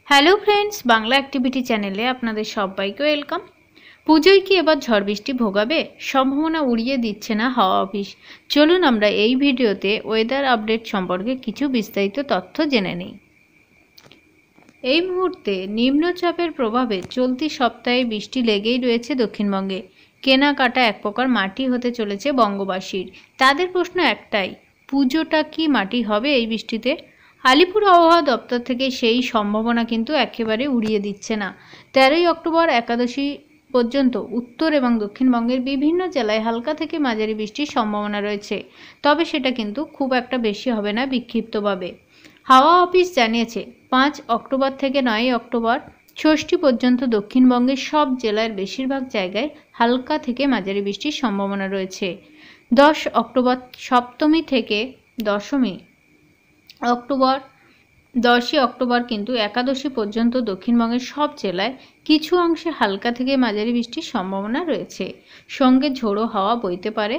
Hello friends, Bangla activity চ্যানেলে আপনাদের সবাইকে ওয়েলকাম। পুজোয় কি এবার ঝড় বৃষ্টি ভোগাবে? সম্ভাবনা উড়িয়ে দিচ্ছে না হাওয়া অফিস। চলুন আমরা এই ভিডিওতে ওয়েদার আপডেট সম্পর্কে কিছু বিস্তারিত তথ্য জেনে নিই। এই মুহূর্তে নিম্নচাপের প্রভাবে চলতি সপ্তাহে বৃষ্টি লেগেই রয়েছে দক্ষিণবঙ্গে। কেনাকাটা এক প্রকার মাটি হতে চলেছে বঙ্গবাসীর। তাদের প্রশ্ন একটাই, পুজোটা কি মাটি হবে এই বৃষ্টিতে? আলিপুর আবহাওয়া দপ্তর থেকে সেই সম্ভাবনা কিন্তু একেবারে উড়িয়ে দিচ্ছে না। 13ই অক্টোবর একাদশী পর্যন্ত উত্তর এবং দক্ষিণবঙ্গের বিভিন্ন জেলায় হালকা থেকে মাঝারি বৃষ্টির সম্ভাবনা রয়েছে, তবে সেটা কিন্তু খুব একটা বেশি হবে না, বিক্ষিপ্তভাবে। হাওয়া অফিস জানিয়েছে 5 অক্টোবর থেকে 9 অক্টোবর ষষ্ঠী পর্যন্ত দক্ষিণবঙ্গের সব জেলার বেশিরভাগ জায়গায় হালকা থেকে মাঝারি বৃষ্টির সম্ভাবনা রয়েছে। 10 অক্টোবর সপ্তমী থেকে 10ই অক্টোবর 10ই অক্টোবর কিন্তু একাদশী পর্যন্ত দক্ষিণবঙ্গের সব জেলায় কিছু অংশে হালকা থেকে মাঝারি বৃষ্টির সম্ভাবনা রয়েছে, সঙ্গে ঝোড়ো হাওয়া বইতে পারে।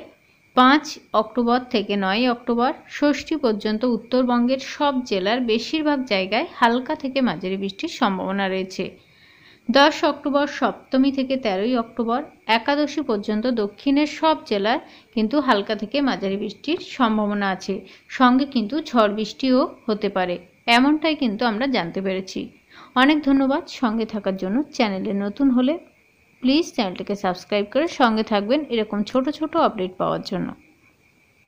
5 অক্টোবর থেকে 9 অক্টোবর ষষ্ঠী পর্যন্ত উত্তরবঙ্গের সব জেলার বেশিরভাগ জায়গায় হালকা থেকে মাঝারি বৃষ্টির সম্ভাবনা রয়েছে। 10 অক্টোবর সপ্তমী থেকে 13ই অক্টোবর একাদশী পর্যন্ত দক্ষিণের সব জেলায় কিন্তু হালকা থেকে মাঝারি বৃষ্টির সম্ভাবনা আছে, সঙ্গে কিন্তু ঝড় বৃষ্টিও হতে পারে, এমনটাই কিন্তু আমরা জানতে পেরেছি। অনেক ধন্যবাদ সঙ্গে থাকার জন্য। চ্যানেলে নতুন হলে প্লিজ চ্যানেলটিকে সাবস্ক্রাইব করে সঙ্গে থাকবেন এরকম ছোট ছোট আপডেট পাওয়ার জন্য।